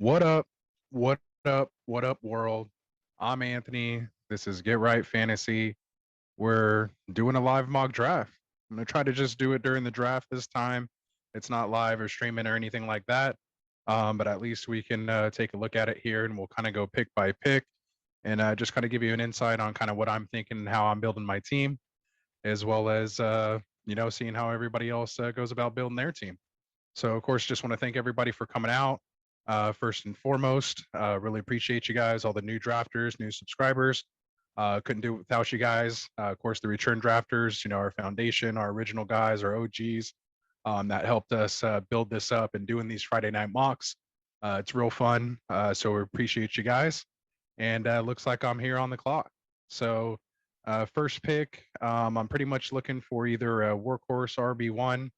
What up? What up? What up, world? I'm Anthony. This is Get Right Fantasy. We're doing a live mock draft. I'm going to try to just do it during the draft this time. It's not live or streaming or anything like that. But at least we can take a look at it here and we'll kind of go pick by pick and just kind of give you an insight on kind of what I'm thinking and how I'm building my team, as well as, seeing how everybody else goes about building their team. So, of course, just want to thank everybody for coming out. First and foremost, really appreciate you guys, all the new drafters, new subscribers. Couldn't do it without you guys. Of course, the return drafters, our foundation, our original guys, our OGs, that helped us build this up and doing these Friday night mocks. It's real fun. So we appreciate you guys. And looks like I'm here on the clock. So first pick, I'm pretty much looking for either a workhorse RB1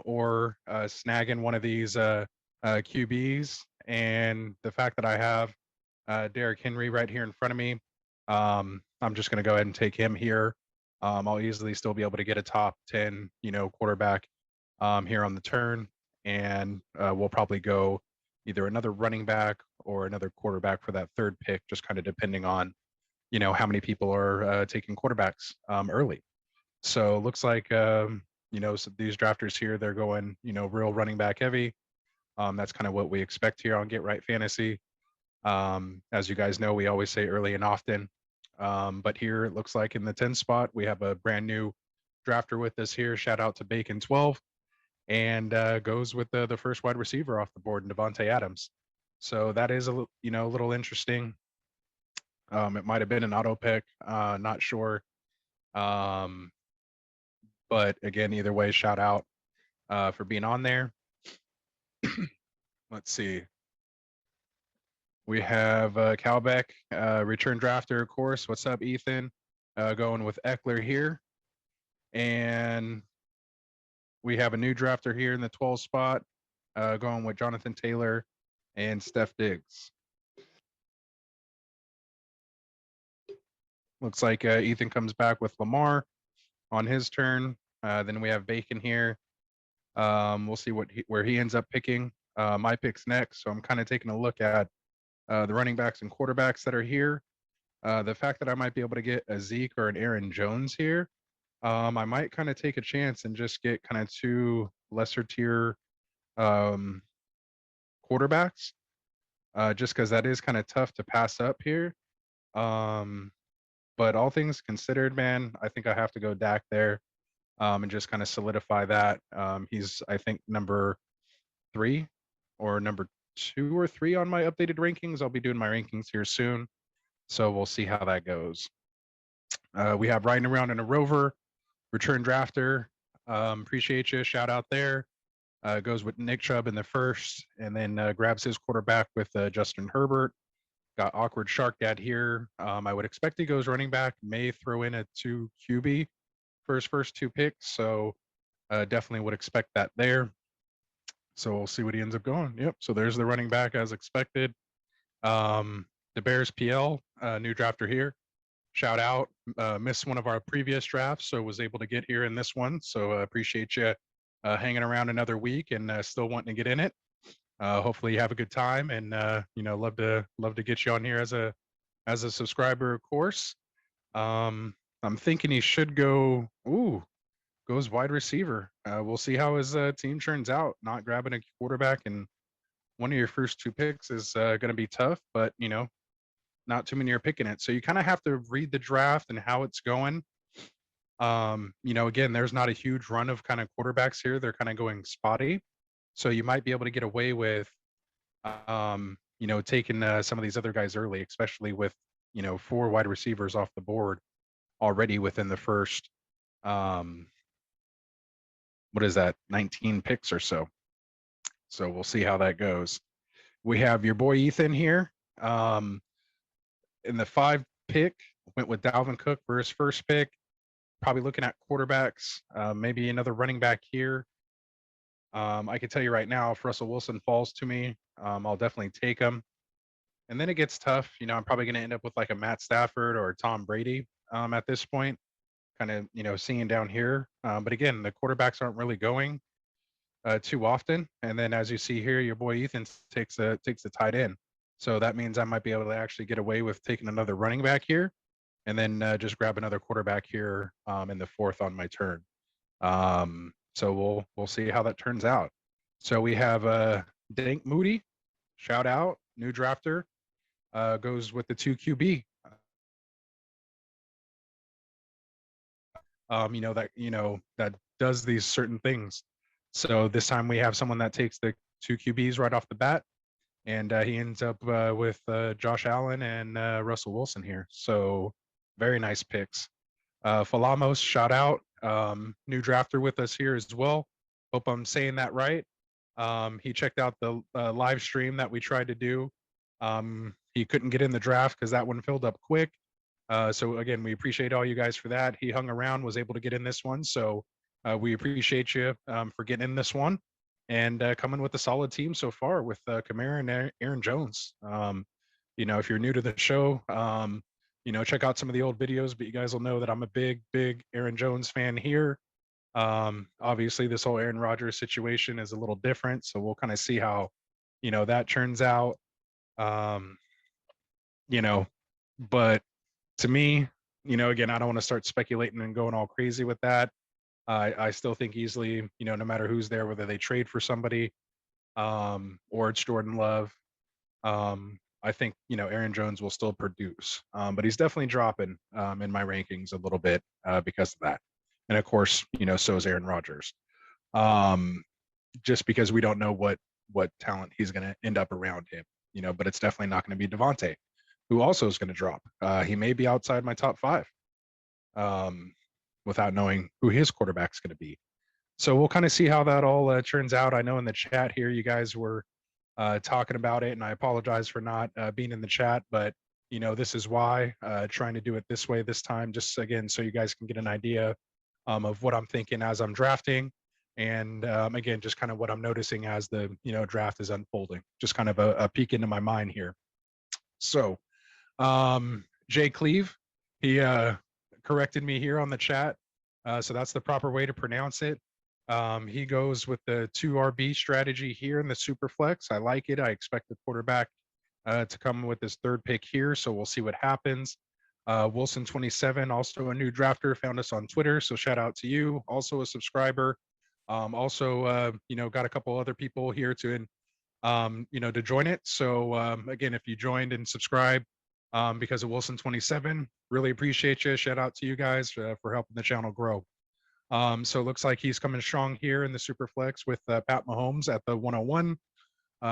or snagging one of these QBs. And the fact that I have Derrick Henry right here in front of me, I'm just going to go ahead and take him here. I'll easily still be able to get a top 10, quarterback here on the turn. And we'll probably go either another running back or another quarterback for that third pick, just kind of depending on, how many people are taking quarterbacks early. So looks like, so these drafters here, they're going, real running back heavy. That's kind of what we expect here on Get Right Fantasy. As you guys know, we always say early and often. But here it looks like in the 10 spot, we have a brand new drafter with us here. Shout out to Bacon12, and goes with the first wide receiver off the board, Devontae Adams. So that is a little interesting. It might have been an auto pick, not sure. But again, either way, shout out for being on there. Let's see. We have Calbeck, return drafter, of course. What's up, Ethan? Going with Eckler here. And we have a new drafter here in the 12 spot, going with Jonathan Taylor and Steph Diggs. Looks like Ethan comes back with Lamar on his turn. Then we have Bacon here. We'll see where he ends up picking. My pick's next, so I'm kind of taking a look at the running backs and quarterbacks that are here. The fact that I might be able to get a Zeke or an Aaron Jones here, I might kind of take a chance and just get kind of two lesser tier quarterbacks, just because that is kind of tough to pass up here. But all things considered, man, I think I have to go Dak there and just kind of solidify that. He's, I think, number 3 or number 2 or 3 on my updated rankings. I'll be doing my rankings here soon, so we'll see how that goes. We have Riding Around in a Rover, return drafter. Appreciate you. Shout out there. Goes with Nick Chubb in the first, and then grabs his quarterback with Justin Herbert. Got AwkwardSharkDad here. I would expect he goes running back, may throw in a 2 QB for his first 2 picks, so definitely would expect that there. So we'll see what he ends up going. Yep, so there's the running back as expected. DaBearsPL, new drafter here. Shout out. Missed one of our previous drafts, so was able to get here in this one. So appreciate you hanging around another week and still wanting to get in it. Hopefully you have a good time, and love to get you on here as a subscriber, of course. I'm thinking he should go. Goes wide receiver. We'll see how his team turns out. Not grabbing a quarterback in one of your first 2 picks is going to be tough, but not too many are picking it. So you kind of have to read the draft and how it's going. Again, there's not a huge run of kind of quarterbacks here. They're kind of going spotty. So you might be able to get away with, taking some of these other guys early, especially with, 4 wide receivers off the board already within the first, 19 picks or so. So we'll see how that goes. We have your boy Ethan here. In the 5 pick, went with Dalvin Cook for his first pick. Probably looking at quarterbacks, maybe another running back here. I can tell you right now, if Russell Wilson falls to me, I'll definitely take him. And then it gets tough. I'm probably going to end up with like a Matt Stafford or Tom Brady at this point, kind of, seeing down here. But again, the quarterbacks aren't really going. too often. And then as you see here, your boy Ethan takes a tight end. So that means I might be able to actually get away with taking another running back here, and then just grab another quarterback here in the fourth on my turn. So we'll see how that turns out. So we have Dank Moody, shout out, new drafter, goes with the 2 QB. That does these certain things. So this time we have someone that takes the 2 QBs right off the bat, and he ends up with Josh Allen and Russell Wilson here. So very nice picks. Falamos, shout out, new drafter with us here as well. Hope I'm saying that right. He checked out the live stream that we tried to do. He couldn't get in the draft because that one filled up quick. So again, we appreciate all you guys for that. He hung around, was able to get in this one. So we appreciate you for getting in this one and coming with a solid team so far with Kamara and Aaron Jones. If you're new to the show, check out some of the old videos, but you guys will know that I'm a big Aaron Jones fan here. Obviously this whole Aaron Rodgers situation is a little different. So we'll kind of see how, that turns out. But to me, again, I don't want to start speculating and going all crazy with that. I still think easily, no matter who's there, whether they trade for somebody or it's Jordan Love, I think, Aaron Jones will still produce. But he's definitely dropping in my rankings a little bit because of that. And of course, so is Aaron Rodgers. Just because we don't know what talent he's going to end up around him, but it's definitely not going to be Devontae, who also is going to drop. He may be outside my top 5 without knowing who his quarterback's going to be. So we'll kind of see how that all turns out. I know in the chat here, you guys were talking about it, and I apologize for not being in the chat, but this is why, trying to do it this way this time, just again, so you guys can get an idea of what I'm thinking as I'm drafting. And again, just kind of what I'm noticing as the draft is unfolding, just kind of a peek into my mind here. So JCleev, he corrected me here on the chat. So that's the proper way to pronounce it. He goes with the 2 RB strategy here in the Superflex. I like it. I expect the quarterback to come with his 3rd pick here. So we'll see what happens. Wilson 27, also a new drafter, found us on Twitter. So shout out to you, also a subscriber. Also, got a couple other people here to join it. So again, if you joined and subscribed because of Wilson 27, really appreciate you. Shout out to you guys for helping the channel grow. So it looks like he's coming strong here in the Superflex with Pat Mahomes at the 101,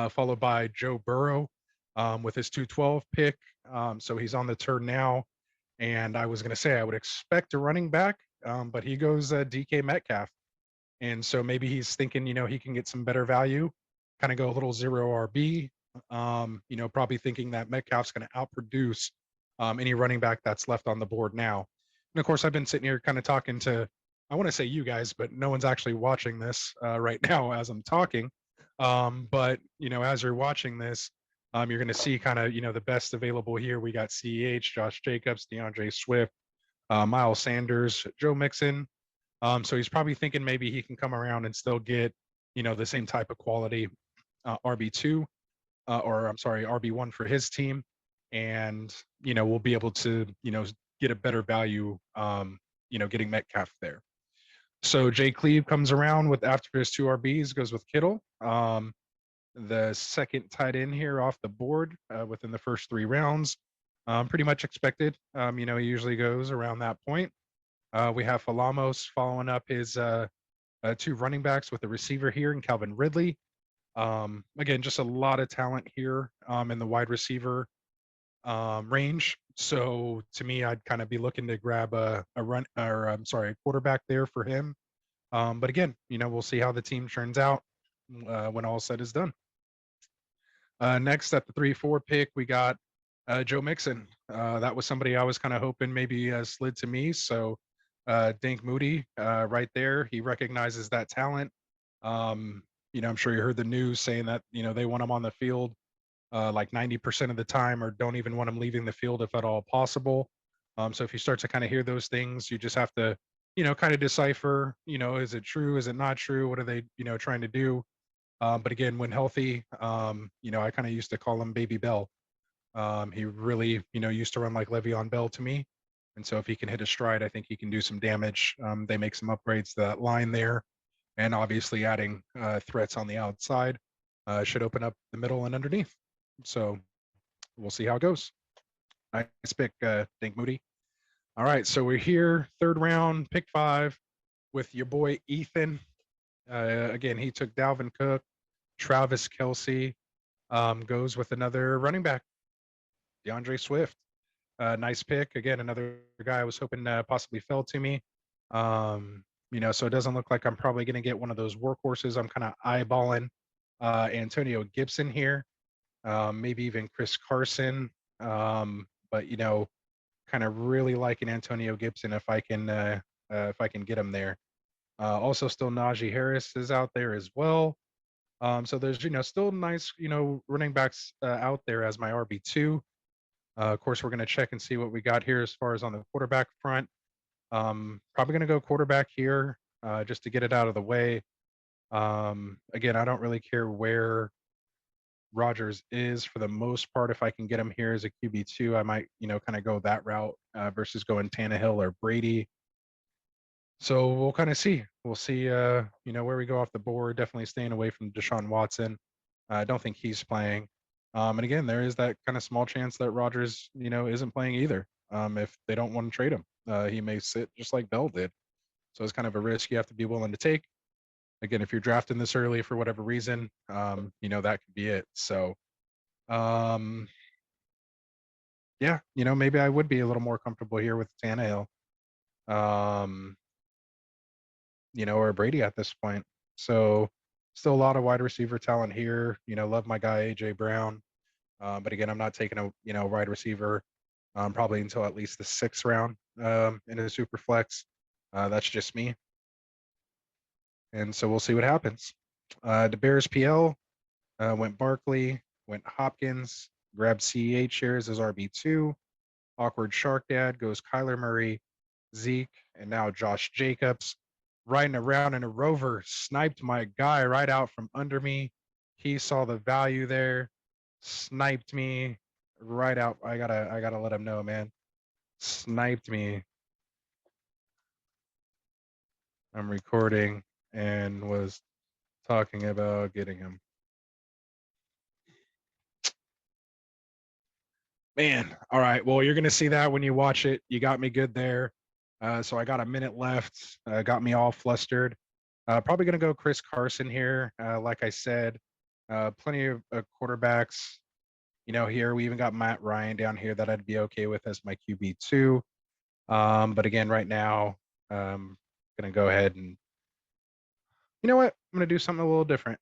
followed by Joe Burrow with his 212 pick. So he's on the turn now. And I was going to say I would expect a running back, but he goes DK Metcalf. And so maybe he's thinking, he can get some better value, kind of go a little 0 RB, probably thinking that Metcalf's going to outproduce any running back that's left on the board now. And of course, I've been sitting here kind of talking to, I want to say you guys, but no one's actually watching this right now as I'm talking. But, as you're watching this, you're going to see kind of, the best available here. We got CEH, Josh Jacobs, DeAndre Swift, Miles Sanders, Joe Mixon. So he's probably thinking maybe he can come around and still get, the same type of quality RB2, or I'm sorry, RB1 for his team. And, we'll be able to, get a better value, getting Metcalf there. So JCleev comes around with, after his 2 RBs, goes with Kittle. The second tight end here off the board within the first 3 rounds. Pretty much expected. He usually goes around that point. We have Falamos following up his 2 running backs with a receiver here in Calvin Ridley. Again, just a lot of talent here in the wide receiver range. So to me, I'd kind of be looking to grab a quarterback there for him. But again, we'll see how the team turns out when all said is done. Next at the 3-4 pick, we got Joe Mixon. That was somebody I was kind of hoping maybe slid to me. So Dank Moody right there, he recognizes that talent. I'm sure you heard the news saying that, they want him on the field like 90% of the time, or don't even want him leaving the field if at all possible. So if you start to kind of hear those things, you just have to, kind of decipher, is it true? Is it not true? What are they, trying to do? But again, when healthy, I kind of used to call him Baby Bell. He really, used to run like Le'Veon Bell to me. And so if he can hit a stride, I think he can do some damage. They make some upgrades to that line there. And obviously adding threats on the outside should open up the middle and underneath. So we'll see how it goes. Nice pick, dankmoody. All right, so we're here, third round, pick 5 with your boy Ethan. Again, he took Dalvin Cook. Travis Kelsey goes with another running back, DeAndre Swift. Nice pick. Again, another guy I was hoping possibly fell to me. So it doesn't look like I'm probably going to get one of those workhorses. I'm kind of eyeballing Antonio Gibson here, maybe even Chris Carson. But kind of really liking Antonio Gibson if I can get him there. Also, still Najee Harris is out there as well. So there's still nice running backs out there as my RB2. Of course, we're going to check and see what we got here as far as on the quarterback front. Probably going to go quarterback here just to get it out of the way. Again, I don't really care where Rodgers is for the most part. If I can get him here as a QB2, I might, kind of go that route versus going Tannehill or Brady. So we'll kind of see. We'll see, where we go off the board. Definitely staying away from Deshaun Watson. I don't think he's playing. And again, there is that kind of small chance that Rodgers, isn't playing either. If they don't want to trade him, he may sit just like Bell did. So it's kind of a risk you have to be willing to take. Again, if you're drafting this early for whatever reason, that could be it. So, um, yeah, maybe I would be a little more comfortable here with Tannehill, um, or Brady at this point. So, still a lot of wide receiver talent here. Love my guy AJ Brown. But again, I'm not taking a wide receiver probably until at least the 6th round in a super flex. That's just me. And so we'll see what happens. DaBearsPL went Barkley, went Hopkins, grabbed CEH shares as RB2. AwkwardSharkDad goes Kyler Murray, Zeke, and now Josh Jacobs. Riding around in a rover, sniped my guy right out from under me. He saw the value there, sniped me right out. I gotta let him know, man. Sniped me. I'm recording and was talking about getting him. Man, all right. Well, you're gonna see that when you watch it. You got me good there. So I got a minute left. Got me all flustered. Probably gonna go Chris Carson here. Like I said, plenty of quarterbacks. Here we even got Matt Ryan down here that I'd be okay with as my QB2. But again, right now, gonna go ahead and you know what? I'm gonna do something a little different.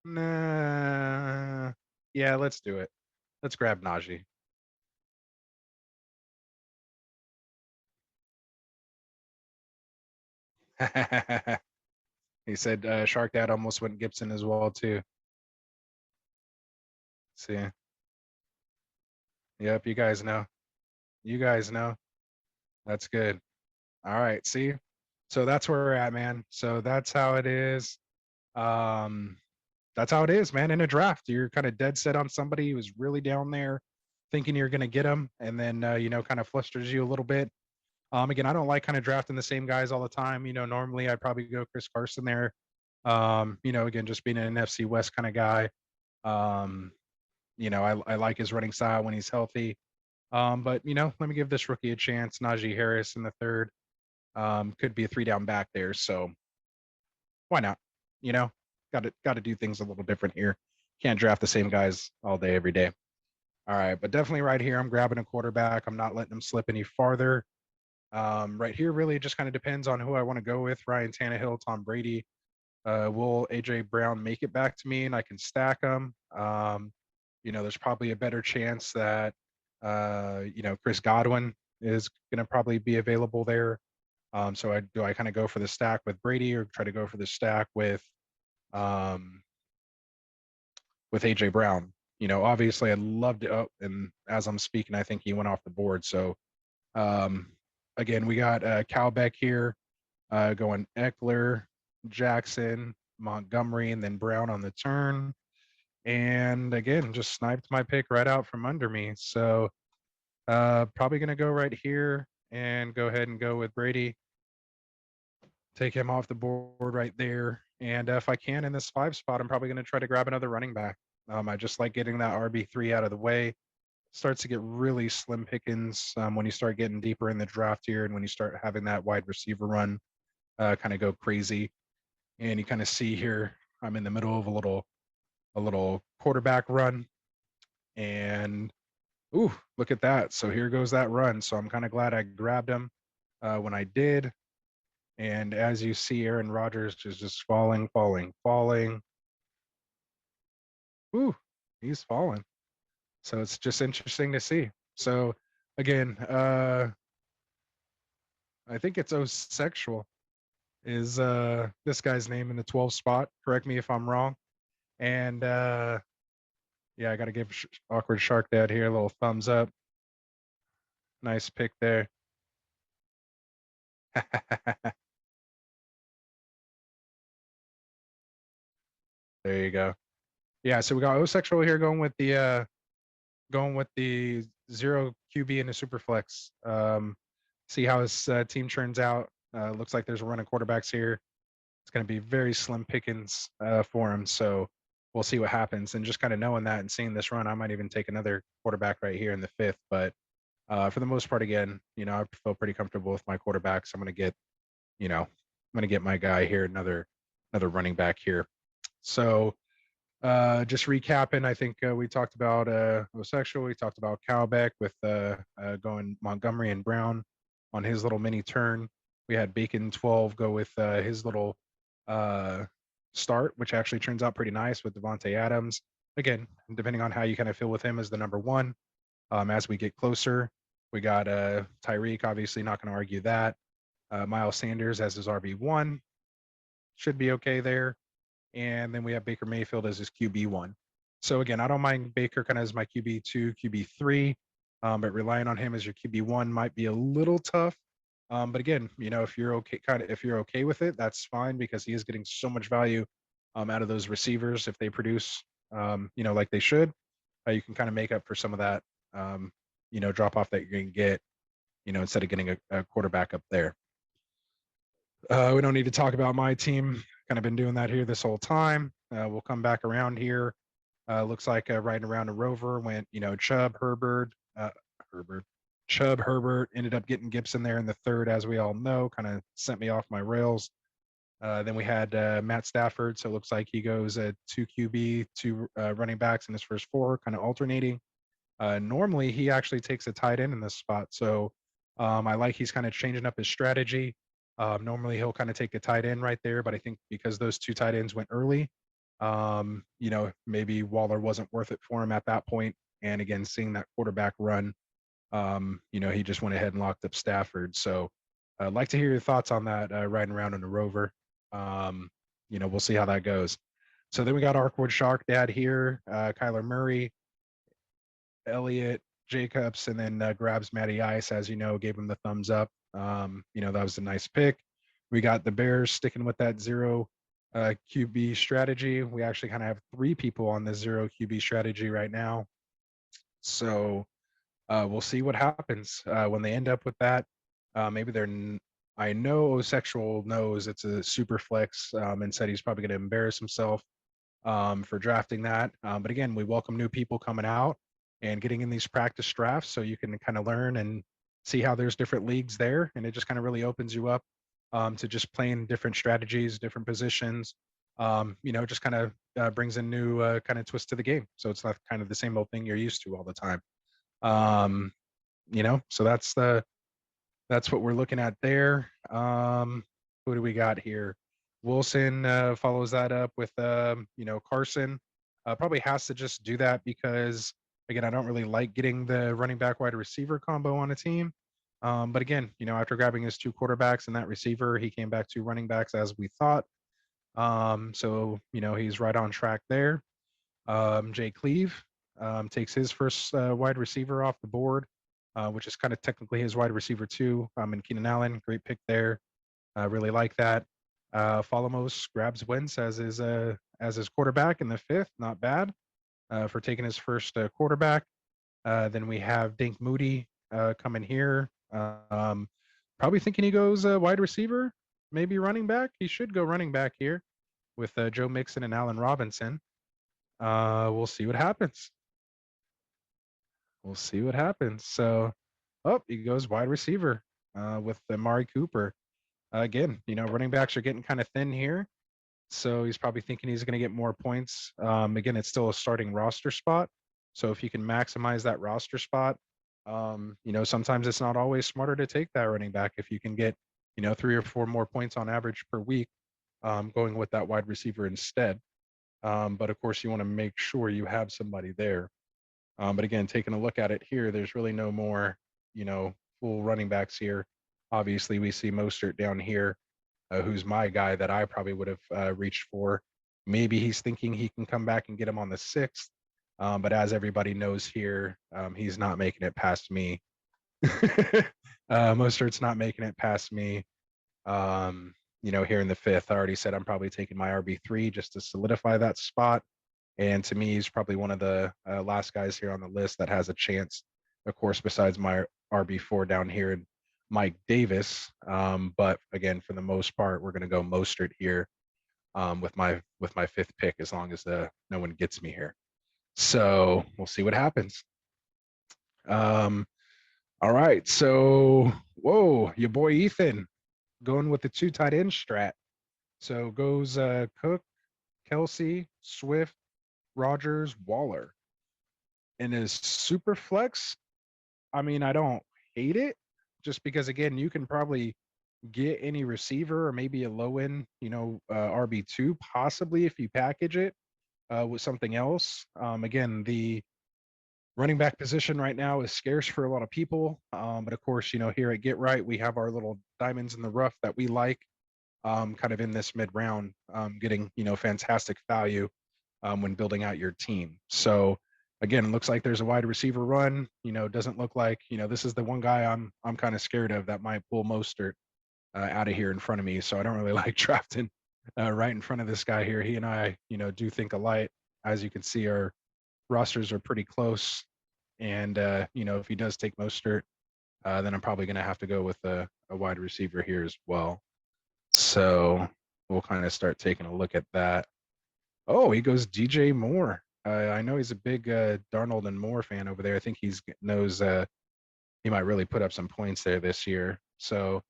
Nah, yeah, let's do it. Let's grab Najee. He said Shark Dad almost went Gibson as well too. See, yep, you guys know. You guys know. That's good. All right, see. So that's where we're at, man. So that's how it is. Um, that's how it is, man. In a draft, you're kind of dead set on somebody who's really down there, thinking you're going to get them, and then kind of flusters you a little bit. Again, I don't like kind of drafting the same guys all the time. Normally I'd probably go Chris Carson there. Again, just being an NFC West kind of guy. Um, I like his running style when he's healthy. But let me give this rookie a chance. Najee Harris in the 3rd. Could be a 3-down back there. So why not? Got to do things a little different here. Can't draft the same guys all day, every day. All right, but definitely right here, I'm grabbing a quarterback. I'm not letting him slip any farther. Right here, really just kind of depends on who I want to go with. Ryan Tannehill, Tom Brady. Will AJ Brown make it back to me and I can stack them? There's probably a better chance that Chris Godwin is going to probably be available there. So I kind of go for the stack with Brady or try to go for the stack with AJ Brown. Obviously I loved it. Oh, and as I'm speaking, I think he went off the board. So Again, we got Calbeck here going Eckler, Jackson, Montgomery, and then Brown on the turn. And again, just sniped my pick right out from under me. So probably going to go right here and go ahead and go with Brady. Take him off the board right there. And if I can in this 5 spot, I'm probably going to try to grab another running back. I just like getting that RB3 out of the way. Starts to get really slim pickings when you start getting deeper in the draft here, and when you start having that wide receiver run kind of go crazy. And you kind of see here, I'm in the middle of a little quarterback run, and ooh, look at that. So here goes that run. So I'm kind of glad I grabbed him when I did. And as you see, Aaron Rodgers is just falling. Ooh, he's falling. So it's just interesting to see. So again, I think it's Osexual is this guy's name in the 12 spot. Correct me if I'm wrong. And yeah, I got to give Awkward Shark Dad here a little thumbs up. Nice pick there. There you go. Yeah, so we got Osexual here going with the 0 QB in the Superflex. See how his team turns out. Looks like there's a run of quarterbacks here. It's going to be very slim pickings for him. So we'll see what happens. And just kind of knowing that and seeing this run, I might even take another quarterback right here in the 5th. But for the most part, again, I feel pretty comfortable with my quarterbacks. I'm going to get my guy here, another running back here. So just recapping, I think we talked about Osexual, we talked about Calbeck with going Montgomery and Brown on his little mini turn. We had Bacon 12 go with his little start, which actually turns out pretty nice with Devontae Adams. Again, depending on how you kind of feel with him as the number 1. As we get closer, we got Tyreek, obviously not going to argue that. Miles Sanders as his RB1 should be okay there. And then we have Baker Mayfield as his QB1. So again, I don't mind Baker kind of as my QB2, QB3, but relying on him as your QB1 might be a little tough. But again, if you're okay with it, that's fine, because he is getting so much value out of those receivers if they produce, like they should. You can kind of make up for some of that, drop off that you're going to get, instead of getting a quarterback up there. We don't need to talk about my team. Kind of been doing that here this whole time. We'll come back around here. Looks like riding around a rover went, Chubb, Herbert, ended up getting Gibson there in the 3rd, as we all know, kind of sent me off my rails. Then we had Matt Stafford. So it looks like he goes 2 QB, 2 running backs in his first 4, kind of alternating. Normally, he actually takes a tight end in this spot. So I like he's kind of changing up his strategy. Normally, he'll kind of take a tight end right there. But I think because those 2 tight ends went early, maybe Waller wasn't worth it for him at that point. And again, seeing that quarterback run, he just went ahead and locked up Stafford. So I'd like to hear your thoughts on that riding around in the rover. We'll see how that goes. So then we got AwkwardSharkDad here, Kyler Murray, Elliott, Jacobs, and then grabs Matty Ice, as gave him the thumbs up. That was a nice pick. We got the Bears sticking with that 0 QB strategy. We actually kind of have 3 people on the 0 QB strategy right now. So we'll see what happens when they end up with that. Maybe I know Osexual knows it's a super flex and said he's probably going to embarrass himself for drafting that. But again, we welcome new people coming out and getting in these practice drafts, so you can kind of learn and see how there's different leagues there. And it just kind of really opens you up to just playing different strategies, different positions. Just kind of brings a new kind of twist to the game. So it's not kind of the same old thing you're used to all the time. So that's what we're looking at there. Who do we got here? Wilson follows that up with Carson. Probably has to just do that because, again, I don't really like getting the running back wide receiver combo on a team. But again, after grabbing his 2 quarterbacks and that receiver, he came back 2 running backs as we thought. So he's right on track there. JCleev takes his first wide receiver off the board. which is kind of technically his wide receiver too. And Keenan Allen, great pick there. Really like that. Falamos grabs Wentz as his quarterback in the 5th. Not bad for taking his first quarterback. Then we have dankmoody coming here. Probably thinking he goes wide receiver, maybe running back. He should go running back here with Joe Mixon and Allen Robinson. We'll see what happens. We'll see what happens. So, he goes wide receiver with Amari Cooper. Again, running backs are getting kind of thin here. So he's probably thinking he's going to get more points. Again, it's still a starting roster spot. So if you can maximize that roster spot, sometimes it's not always smarter to take that running back if you can get, 3 or 4 more points on average per week, going with that wide receiver instead. But of course, you want to make sure you have somebody there. But again, taking a look at it here, there's really no more, full running backs here. Obviously, we see Mostert down here, who's my guy that I probably would have reached for. Maybe he's thinking he can come back and get him on the 6th. But as everybody knows here, he's not making it past me. Mostert's not making it past me. Here in the 5th, I already said I'm probably taking my RB3 just to solidify that spot. And to me, he's probably one of the last guys here on the list that has a chance, of course, besides my RB4 down here and Mike Davis. But again, for the most part, we're going to go Mostert here with my 5th pick, as long as no one gets me here. So we'll see what happens. All right. So, your boy Ethan going with the 2 tight end strat. So goes Cook, Kelsey, Swift, Rogers, Waller. And his super flex, I mean, I don't hate it, just because, again, you can probably get any receiver or maybe a low end, RB2 possibly if you package it with something else. Again, the running back position right now is scarce for a lot of people. But of course, here at Get Right, we have our little diamonds in the rough that we like kind of in this mid round, getting, fantastic value when building out your team. So again, it looks like there's a wide receiver run. Doesn't look like, this is the one guy I'm kind of scared of that might pull Mostert out of here in front of me. So I don't really like drafting right in front of this guy here. He and I, do think alike. As you can see, our rosters are pretty close. And, if he does take Mostert, then I'm probably going to have to go with a wide receiver here as well. So we'll kind of start taking a look at that. Oh, he goes DJ Moore. I know he's a big Darnold and Moore fan over there. I think he knows he might really put up some points there this year. So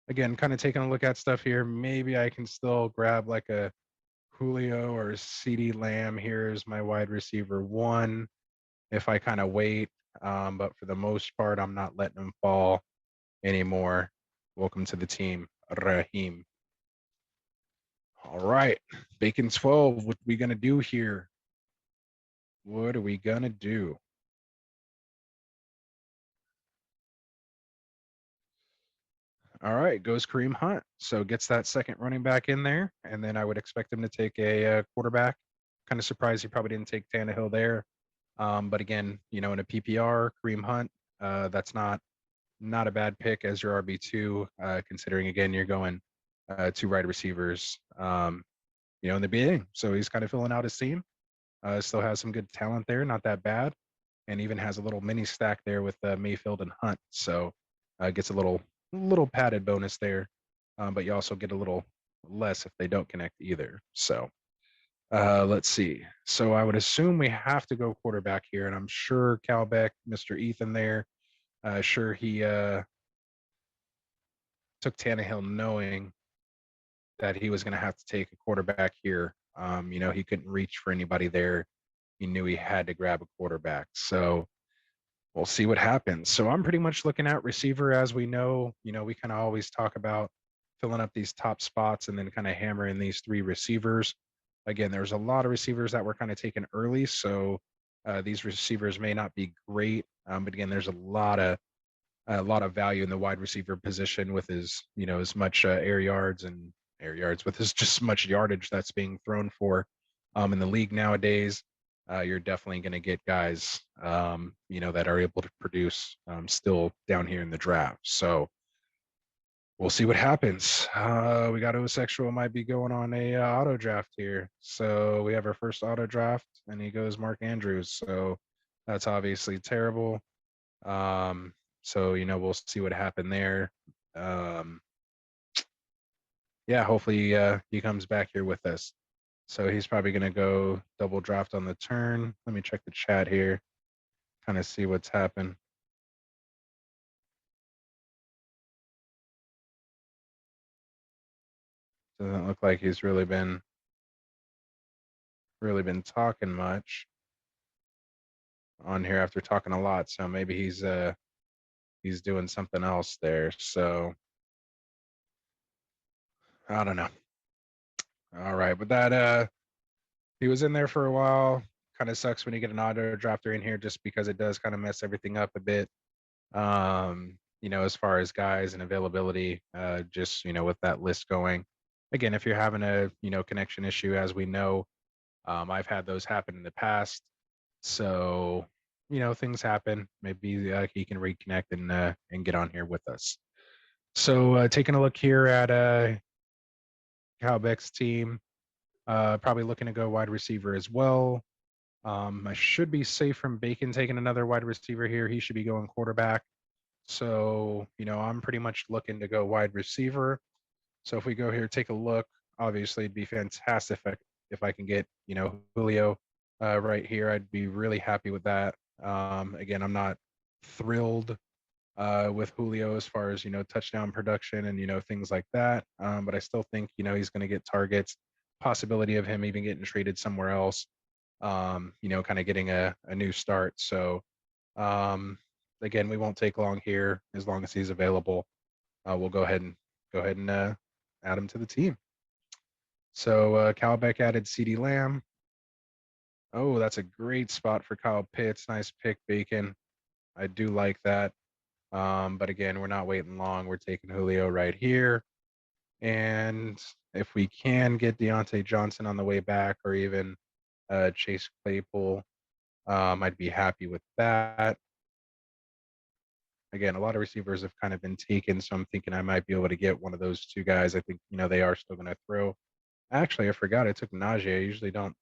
again, kind of taking a look at stuff here. Maybe I can still grab like a Julio or CeeDee Lamb here as my wide receiver 1 if I kind of wait. But for the most part, I'm not letting him fall anymore. Welcome to the team, Raheem. All right, Bacon 12, what are we going to do here? What are we going to do? All right, goes Kareem Hunt. So gets that second running back in there. And then I would expect him to take a quarterback. Kind of surprised he probably didn't take Tannehill there. But again, in a PPR, Kareem Hunt, that's not a bad pick as your RB2, considering, again, you're going 2 wide receivers, in the beginning. So he's kind of filling out his team. Still has some good talent there, not that bad. And even has a little mini stack there with Mayfield and Hunt. So gets a little padded bonus there. But you also get a little less if they don't connect either. So let's see. So I would assume we have to go quarterback here. And I'm sure Calbeck, Mr. Ethan there, sure he took Tannehill knowing that he was going to have to take a quarterback here. He couldn't reach for anybody there. He knew he had to grab a quarterback. So we'll see what happens. So I'm pretty much looking at receiver. As we know, we kind of always talk about filling up these top spots and then kind of hammering these 3 receivers. Again, there's a lot of receivers that were kind of taken early. So these receivers may not be great. But again, there's a lot of value in the wide receiver position with his, as much air yards with his just much yardage that's being thrown for in the league nowadays. you're definitely going to get guys, that are able to produce still down here in the draft. So we'll see what happens. We got Osexual might be going on a auto draft here. So we have our first auto draft, and he goes Mark Andrews. So that's obviously terrible. So we'll see what happened there. Yeah, hopefully he comes back here with us. So he's probably going to go double draft on the turn. Let me check the chat here, kind of see what's happened. Doesn't look like he's really been talking much on here after talking a lot. So maybe he's doing something else there. So I don't know. All right, but that he was in there for a while. Kind of sucks when you get an auto drafter in here just because it does kind of mess everything up a bit. As far as guys and availability, just with that list going. Again, if you're having a connection issue, as we know, I've had those happen in the past. So things happen. Maybe he can reconnect and get on here with us. So taking a look here at Calbeck's team, probably looking to go wide receiver as well. I should be safe from Bacon taking another wide receiver here. He should be going quarterback. So, I'm pretty much looking to go wide receiver. So if we go here, take a look, obviously it'd be fantastic if I can get, Julio right here. I'd be really happy with that. Again, I'm not thrilled with Julio as far as, touchdown production and, things like that. But I still think, he's going to get targets, possibility of him even getting traded somewhere else, kind of getting a new start. So, again, we won't take long here as long as he's available. We'll go ahead and add him to the team. So Calbeck added CeeDee Lamb. Oh, that's a great spot for Kyle Pitts. Nice pick, Bacon. I do like that. But again, we're not waiting long. We're taking Julio right here. And if we can get Deontay Johnson on the way back or even Chase Claypool, I'd be happy with that. Again, a lot of receivers have kind of been taken, so I'm thinking I might be able to get one of those two guys. I think, they are still going to throw. Actually, I forgot I took Najee. I usually don't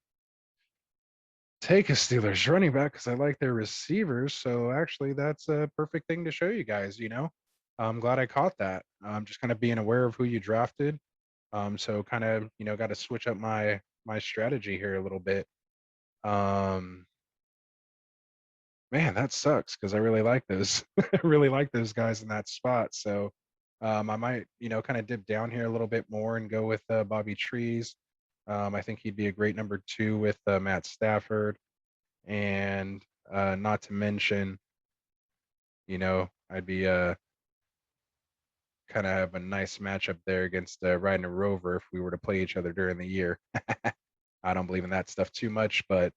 take a Steelers running back because I like their receivers. So actually, that's a perfect thing to show you guys, I'm glad I caught that. Just kind of being aware of who you drafted. So kind of, got to switch up my strategy here a little bit. Man, that sucks because I really like those. I really like those guys in that spot. So I might, kind of dip down here a little bit more and go with Bobby Trees. I think he'd be a great number 2 with Matt Stafford. And not to mention, I'd be kind of have a nice matchup there against Riding-a-Rover if we were to play each other during the year. I don't believe in that stuff too much, but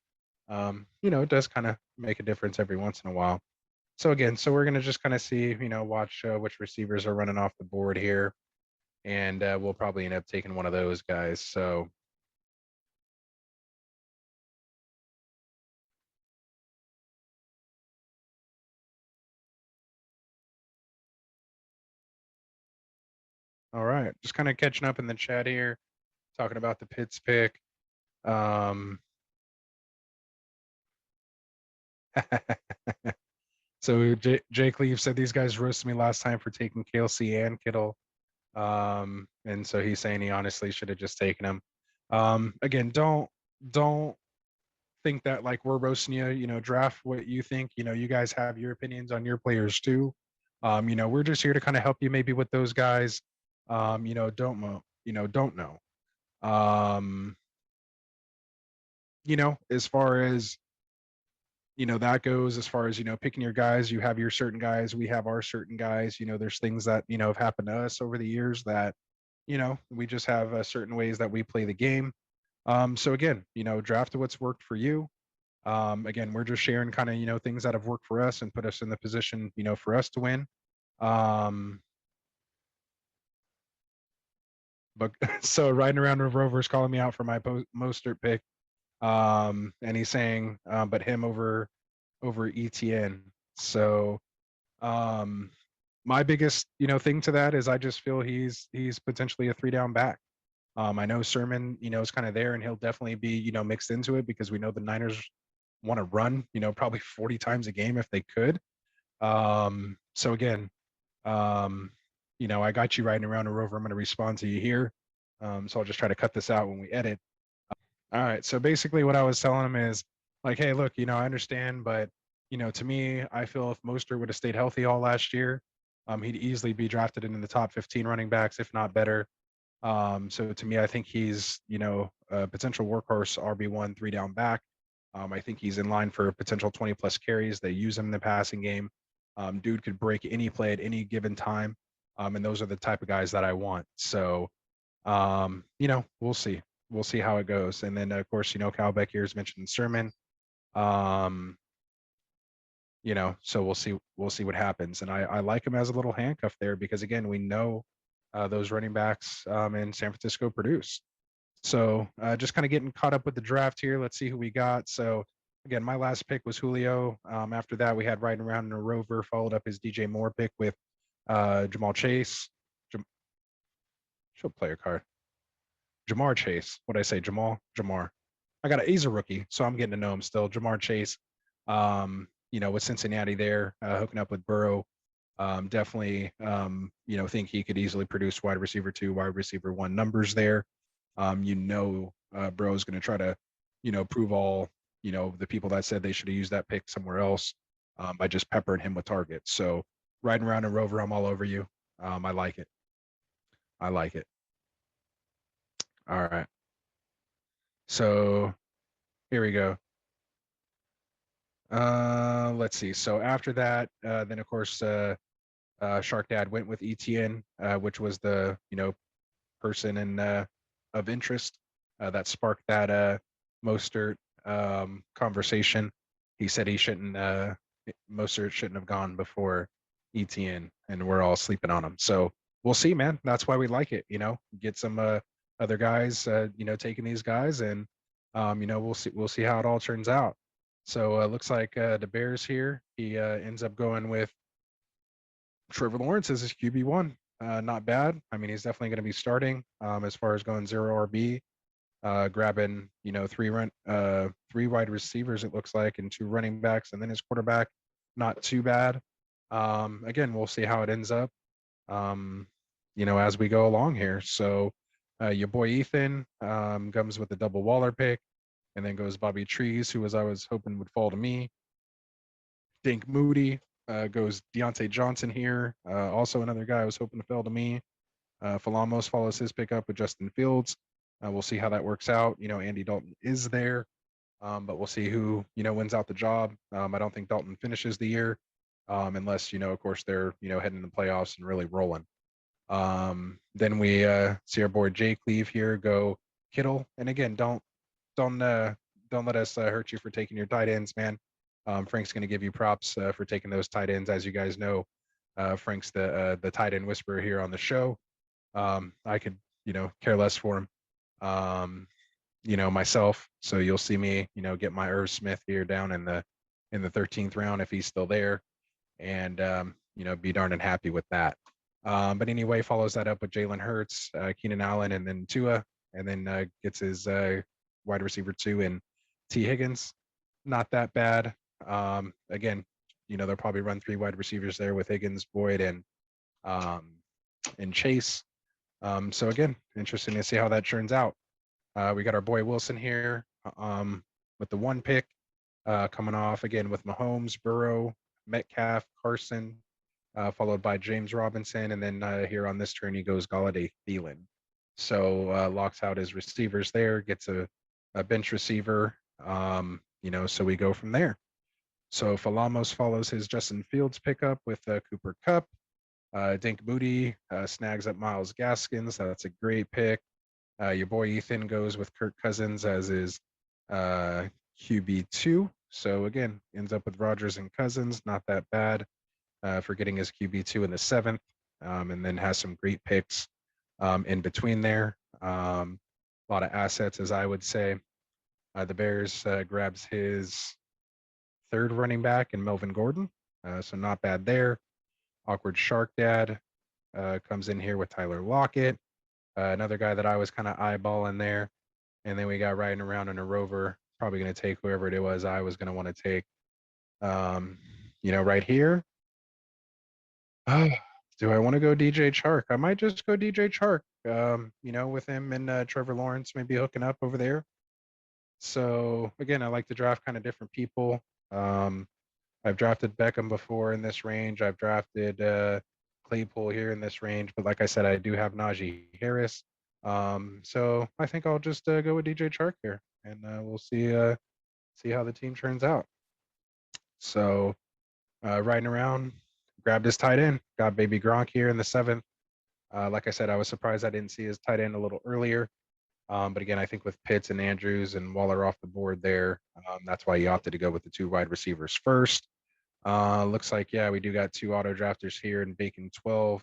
it does kind of make a difference every once in a while. So again, we're gonna just kind of see, watch which receivers are running off the board here, and we'll probably end up taking one of those guys. So all right, just kind of catching up in the chat here, talking about the Pitts pick. So JCleev said these guys roasted me last time for taking KLC and Kittle. And so he's saying he honestly should have just taken him. Again, don't think that like we're roasting you, draft what you think. You guys have your opinions on your players too. We're just here to kind of help you maybe with those guys. Don't know. As far as that goes, as far as picking your guys, you have your certain guys, we have our certain guys. There's things that have happened to us over the years that we just have certain ways that we play the game. So again, draft what's worked for you. Again, we're just sharing kind of things that have worked for us and put us in the position for us to win. But so riding around with Rovers calling me out for my Mostert pick. And he's saying, but him over ETN. So my biggest, thing to that is I just feel he's potentially a 3 down back. I know Sermon, is kind of there, and he'll definitely be, mixed into it because we know the Niners want to run, probably 40 times a game if they could. So again, I got you riding around a rover. I'm going to respond to you here. So I'll just try to cut this out when we edit. All right. So basically, what I was telling him is like, hey, look, I understand, but to me, I feel if Mostert would have stayed healthy all last year, he'd easily be drafted into the top 15 running backs, if not better. So to me, I think he's, a potential workhorse RB1 3 down back. I think he's in line for potential 20 plus carries. They use him in the passing game. Dude could break any play at any given time. And those are the type of guys that I want. So, we'll see. We'll see how it goes. And then, of course, Cal Beck here is mentioned in Sermon. Um, so we'll see what happens. And I like him as a little handcuff there because again, we know those running backs in San Francisco produce. So just kind of getting caught up with the draft here. Let's see who we got. So again, my last pick was Julio. After that, we had riding around in a rover, followed up his DJ Moore pick with Jamal Chase. Show player card. Jamar Chase. What did I say? Jamar. He's a rookie, so I'm getting to know him still. Jamar Chase. With Cincinnati there, hooking up with Burrow. Definitely, think he could easily produce wide receiver 2, wide receiver 1 numbers there. Burrow's going to try to, prove all, the people that said they should have used that pick somewhere else by just peppering him with targets. So riding around in rover, I'm all over you. I like it. I like it. All right. So here we go. Let's see. So after that, then of course, Shark Dad went with ETN, which was the person in of interest that sparked that Mostert conversation. He said he shouldn't Mostert shouldn't have gone before ETN, and we're all sleeping on him. So we'll see, man. That's why we like it. Get some other guys, taking these guys, and we'll see how it all turns out. So looks like the Bears here. He ends up going with Trevor Lawrence as his QB1. Not bad. I mean, he's definitely going to be starting as far as going 0 RB, grabbing, 3 wide receivers, it looks like, and 2 running backs, and then his quarterback. Not too bad. Again, we'll see how it ends up, as we go along here. So YaBoiEthan comes with a double Waller pick, and then goes Bobby Trees, who I was hoping would fall to me. dankmoody goes Deontay Johnson here. Also another guy I was hoping to fall to me. Falamos follows his pickup with Justin Fields. We'll see how that works out. Andy Dalton is there, but we'll see who, wins out the job. I don't think Dalton finishes the year unless, of course, they're, heading to the playoffs and really rolling. Then we see our boy JCleev here go Kittle. And again, don't let us hurt you for taking your tight ends, man. Frank's going to give you props for taking those tight ends. As you guys know, Frank's the tight end whisperer here on the show. I could, care less for him, myself. So you'll see me, get my Irv Smith here down in the 13th round if he's still there, and be darn and happy with that. But anyway, follows that up with Jalen Hurts, Keenan Allen, and then Tua, and then gets his wide receiver 2 and T. Higgins. Not that bad. Again, they'll probably run 3 wide receivers there with Higgins, Boyd, and Chase. So again, interesting to see how that turns out. We got our boy Wilson here with the 1 pick, coming off again with Mahomes, Burrow, Metcalf, Carson, followed by James Robinson, and then here on this turn he goes Galladay, Thielen. So locks out his receivers there, gets a bench receiver, so we go from there. So Falamos follows his Justin Fields pickup with Cooper Kupp. dankmoody snags up Myles Gaskins. That's a great pick. Your boy Ethan goes with Kirk Cousins as his QB2. So again, ends up with Rodgers and Cousins. Not that bad for getting his QB2 in the 7th, and then has some great picks in between there. A lot of assets, as I would say. The Bears grabs his third running back in Melvin Gordon, so not bad there. AwkwardSharkDad comes in here with Tyler Lockett, another guy that I was kind of eyeballing there. And then we got riding around in a rover, probably going to take whoever it was I was going to want to take. Right here. Do I want to go DJ Chark? I might just go DJ Chark. With him and Trevor Lawrence maybe hooking up over there. So again, I like to draft kind of different people. I've drafted Beckham before in this range. I've drafted Claypool here in this range, but like I said, I do have Najee Harris. So I think I'll just go with DJ Chark here, and we'll see how the team turns out. So riding around, grabbed his tight end, got baby Gronk here in the 7th. Like I said, I was surprised I didn't see his tight end a little earlier. But again, I think with Pitts and Andrews and Waller off the board there, that's why he opted to go with the 2 wide receivers first. Looks like, yeah, we do got 2 auto drafters here in Bacon 12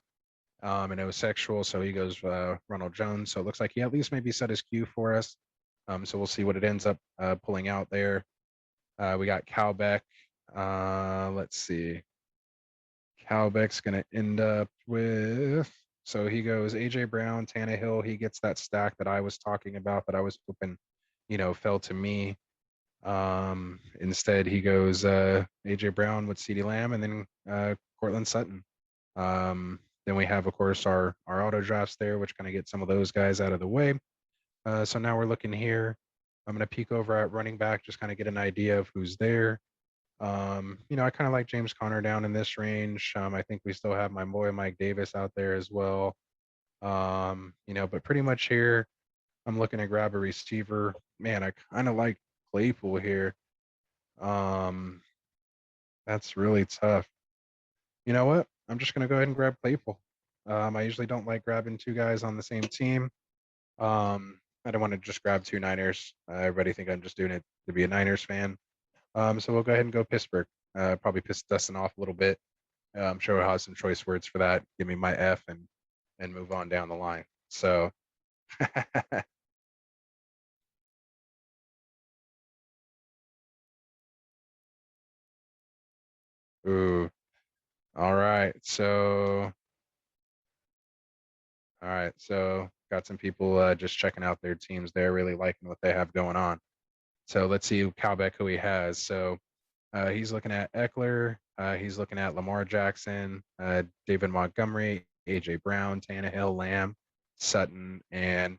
and Osexual. So he goes Ronald Jones. So it looks like he at least maybe set his cue for us. So we'll see what it ends up pulling out there. We got Cowbeck. Let's see. Cowbeck's going to end up with, so he goes AJ Brown, Tannehill. He gets that stack that I was talking about that I was hoping, fell to me. Instead, he goes AJ Brown with CeeDee Lamb and then Cortland Sutton. Then we have, of course, our auto drafts there, which kind of get some of those guys out of the way. So now we're looking here. I'm going to peek over at running back, just kind of get an idea of who's there. I kind of like James Conner down in this range. I think we still have my boy Mike Davis out there as well. But pretty much here, I'm looking to grab a receiver. Man, I kind of like Claypool here. That's really tough. You know what? I'm just gonna go ahead and grab Claypool. I usually don't like grabbing 2 guys on the same team. I don't want to just grab 2 Niners. Everybody think I'm just doing it to be a Niners fan. So we'll go ahead and go Pittsburgh. Probably piss Dustin off a little bit. I'm sure he'll have some choice words for that. Give me my F and move on down the line. So ooh. All right. So got some people just checking out their teams there, really liking what they have going on. So let's see Cowbeck who he has. So he's looking at Eckler. He's looking at Lamar Jackson, David Montgomery, AJ Brown, Tannehill, Lamb, Sutton, and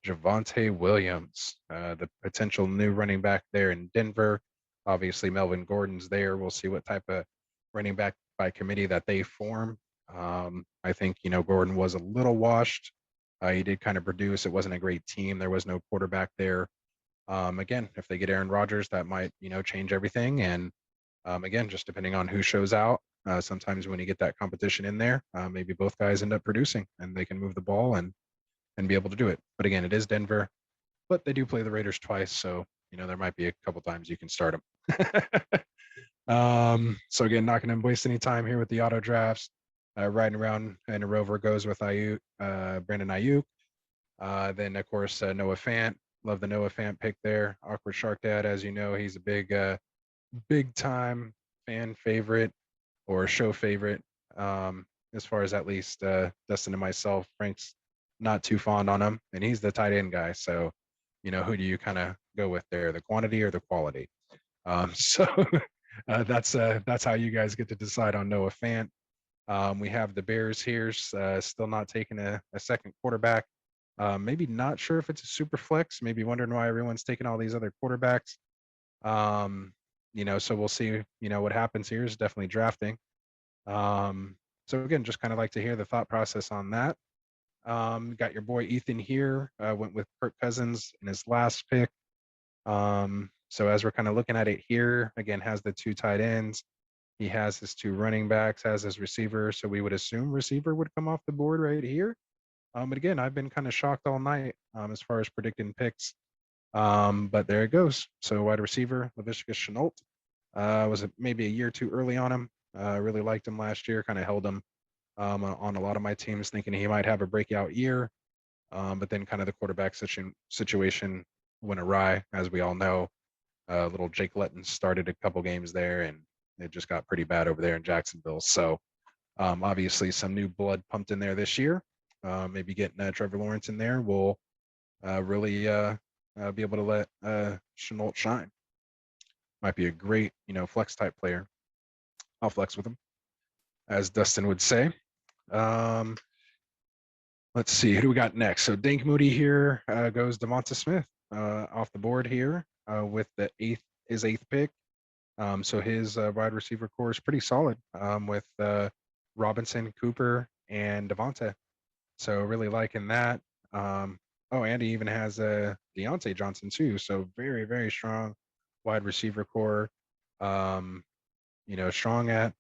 Javonte Williams, the potential new running back there in Denver. Obviously, Melvin Gordon's there. We'll see what type of running back by committee that they form. I think, Gordon was a little washed. He did kind of produce. It wasn't a great team. There was no quarterback there. Again, if they get Aaron Rodgers, that might, change everything. And again, just depending on who shows out, sometimes when you get that competition in there, maybe both guys end up producing and they can move the ball and be able to do it. But again, it is Denver, but they do play the Raiders twice. So, there might be a couple times you can start them. So again, not going to waste any time here with the auto drafts. Riding around in a rover goes with Brandon Ayuk. Then, of course, Noah Fant. Love the Noah Fant pick there. Awkward Shark Dad, as you know, he's a big time fan favorite or show favorite. As far as at least Dustin and myself, Frank's not too fond on him, and he's the tight end guy. So, who do you kind of go with there, the quantity or the quality? So that's how you guys get to decide on Noah Fant. We have the Bears here, still not taking a second quarterback. Maybe not sure if it's a super flex, maybe wondering why everyone's taking all these other quarterbacks. So we'll see, what happens here is definitely drafting. So again, just kind of like to hear the thought process on that. Got your boy Ethan here, went with Kirk Cousins in his last pick. So as we're kind of looking at it here, again, has the 2 tight ends. He has his 2 running backs, has his receiver. So we would assume receiver would come off the board right here. But again, I've been kind of shocked all night as far as predicting picks. But there it goes. So wide receiver, Laviska Shenault. Was it maybe a year too early on him? Really liked him last year, kind of held him on a lot of my teams, thinking he might have a breakout year. But then kind of the quarterback situation went awry, as we all know. Little Jake Letton started a couple games there, and it just got pretty bad over there in Jacksonville. So obviously some new blood pumped in there this year. Maybe getting Trevor Lawrence in there will really be able to let Chenault shine. Might be a great, flex type player. I'll flex with him, as Dustin would say. Let's see, who do we got next? So dankmoody here goes Devonta Smith off the board here with his eighth pick. So his wide receiver core is pretty solid with Robinson, Cooper, and Devonta. So really liking that. And he even has Deontay Johnson too. So very, very strong wide receiver core. Strong at,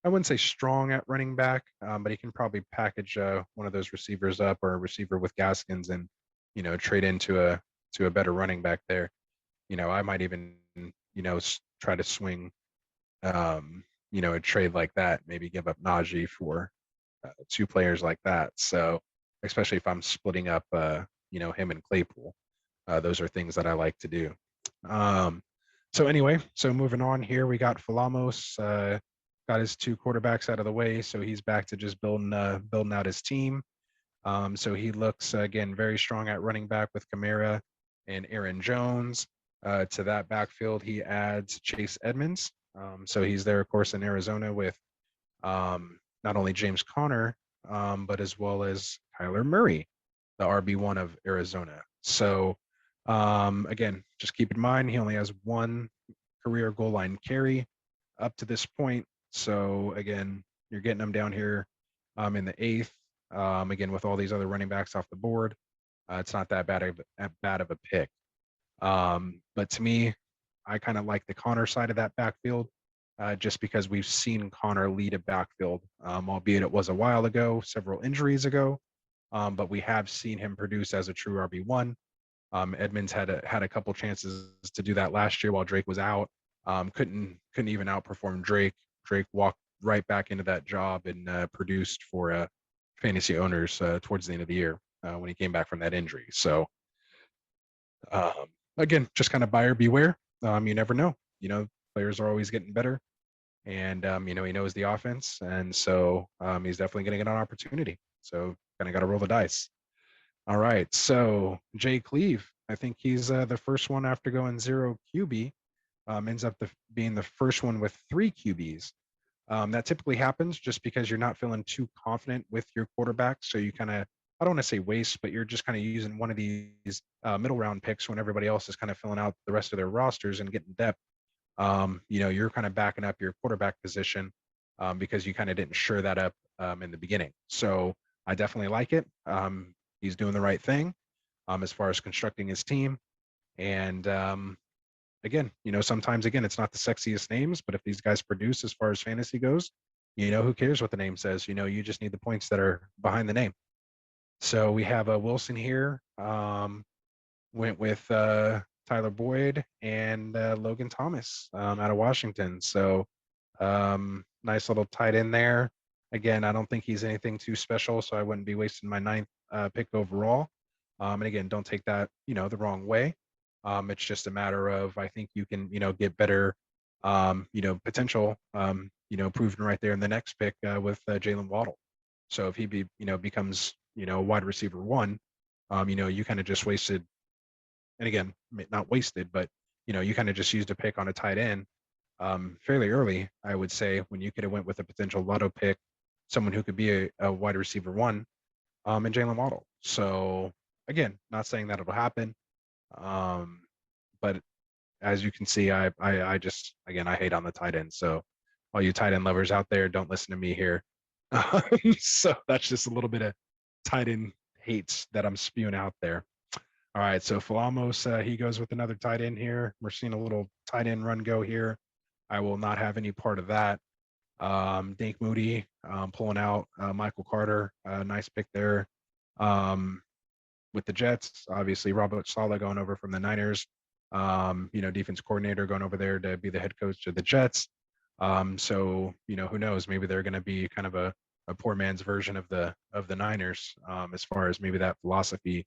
I wouldn't say strong at running back, but he can probably package one of those receivers up, or a receiver with Gaskins, and trade into a better running back there. I might even try to swing a trade like that, maybe give up Najee for two players like that. So especially if I'm splitting up him and Claypool, those are things that I like to do. So anyway, so moving on here, we got Falamos, got his two quarterbacks out of the way, so he's back to just building out his team. So he looks again very strong at running back with Kamara and Aaron Jones. To that backfield, he adds Chase Edmonds. So he's there, of course, in Arizona with not only James Conner, but as well as Kyler Murray, the RB1 of Arizona. So again, just keep in mind, he only has one career goal line carry up to this point. So again, you're getting him down here in the eighth. Again, with all these other running backs off the board, it's not that bad of a pick. But to me, I kind of like the Connor side of that backfield, just because we've seen Connor lead a backfield, albeit it was a while ago, several injuries ago, but we have seen him produce as a true RB1. Edmonds had a couple chances to do that last year while Drake was out. Couldn't even outperform Drake. Drake walked right back into that job and produced for fantasy owners towards the end of the year when he came back from that injury. So again, just kind of buyer beware. You never know. Players are always getting better, and he knows the offense, and so he's definitely going to get an opportunity. So kind of got to roll the dice. All right, so JCleev, I think he's the first one after going 0 QB. Ends up being the first one with 3 QBs. That typically happens just because you're not feeling too confident with your quarterback. So you kind of, I don't want to say waste, but you're just kind of using one of these middle round picks when everybody else is kind of filling out the rest of their rosters and getting depth. You're kind of backing up your quarterback position because you kind of didn't shore that up in the beginning. So I definitely like it. He's doing the right thing as far as constructing his team. And again, sometimes it's not the sexiest names, but if these guys produce as far as fantasy goes, who cares what the name says? You just need the points that are behind the name. So we have Wilson here. Went with Tyler Boyd and Logan Thomas out of Washington. So nice little tight end there. Again, I don't think he's anything too special, so I wouldn't be wasting my 9th pick overall. And again, don't take that, the wrong way. It's just a matter of, I think you can, get better, potential, proven right there in the next pick with Jalen Waddle. So if he becomes, wide receiver 1, you kind of just wasted, and again, not wasted, but, you kind of just used a pick on a tight end fairly early, I would say, when you could have went with a potential lotto pick, someone who could be a wide receiver 1, and Jalen Waddle. So again, not saying that it'll happen. But as you can see, I just, again, I hate on the tight end. So all you tight end lovers out there, don't listen to me here. So that's just a little bit of tight end hates that I'm spewing out there. All right, so Falamos, he goes with another tight end here. We're seeing a little tight end run go here. I will not have any part of that. dankmoody pulling out Michael Carter, nice pick there. With the Jets, obviously Robert Saleh going over from the Niners, defense coordinator going over there to be the head coach of the Jets. So who knows? Maybe they're going to be kind of a poor man's version of the Niners as far as maybe that philosophy,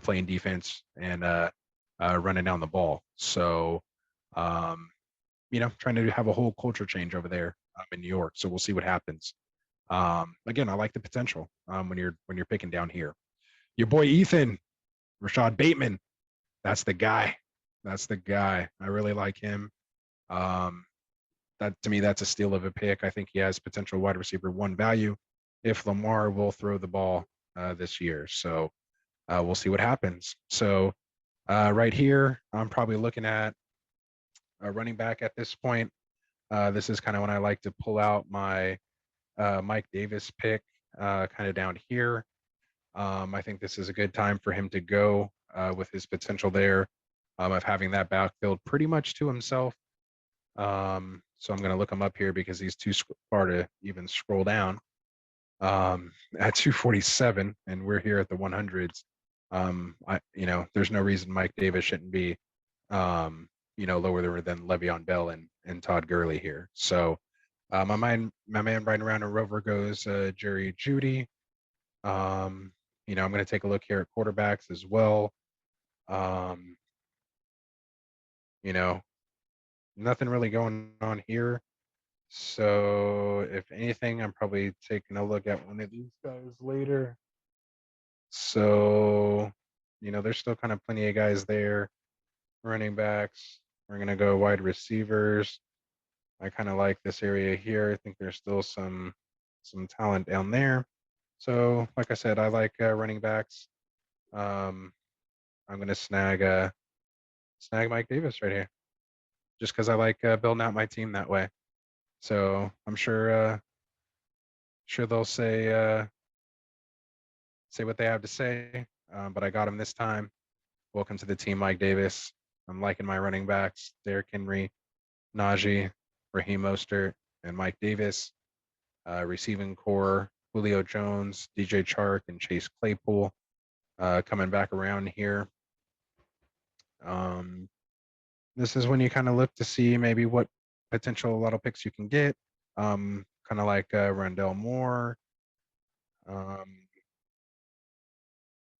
playing defense and running down the ball. So, you know, trying to have a whole culture change over there in New York. So we'll see what happens. Again, I like the potential when you're picking down here. Your boy Ethan, Rashad Bateman, that's the guy. That's the guy. I really like him. That to me, that's a steal of a pick. I think he has potential wide receiver one value if Lamar will throw the ball this year. So we'll see what happens. So right here, I'm probably looking at a running back at this point. This is kind of when I like to pull out my Mike Davis pick kind of down here. I think this is a good time for him to go with his potential there of having that backfield pretty much to himself. So I'm going to look him up here because he's too far to even scroll down at 247, and we're here at the 100s. You know, there's no reason Mike Davis shouldn't be, you know, lower than Le'Veon Bell and Todd Gurley here. So my man riding around a rover goes Jerry Jeudy. You know, I'm going to take a look here at quarterbacks as well. You know, nothing really going on here. So if anything, I'm probably taking a look at one of these guys later. So, you know, there's still kind of plenty of guys there. Running backs. We're going to go wide receivers. I kind of like this area here. I think there's still some talent down there. So, like I said, I like running backs. I'm going to snag Mike Davis right here, just because I like building out my team that way. So I'm sure they'll say what they have to say. But I got him this time. Welcome to the team, Mike Davis. I'm liking my running backs: Derrick Henry, Najee, Raheem Mostert, and Mike Davis. Receiving core: Julio Jones, DJ Chark, and Chase Claypool. Coming back around here. This is when you kind of look to see maybe what potential lotto picks you can get. Kind of like Rondell Moore.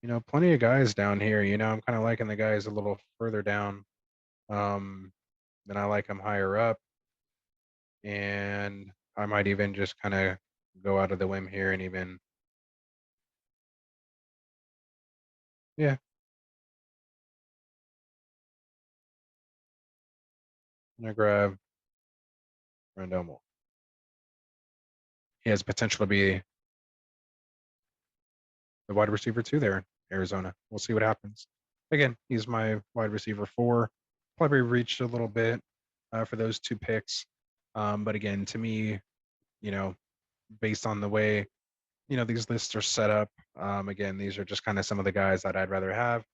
You know, plenty of guys down here. You know, I'm kind of liking the guys a little further down than I like them higher up. And I might even just kind of go out of the whim here and even, yeah. I'm going to grab Rondell Moore. He has potential to be the wide receiver too there in Arizona. We'll see what happens. Again, he's my wide receiver 4. Probably reached a little bit for those 2 picks. But again, to me, you know, based on the way, you know, these lists are set up, again, these are just kind of some of the guys that I'd rather have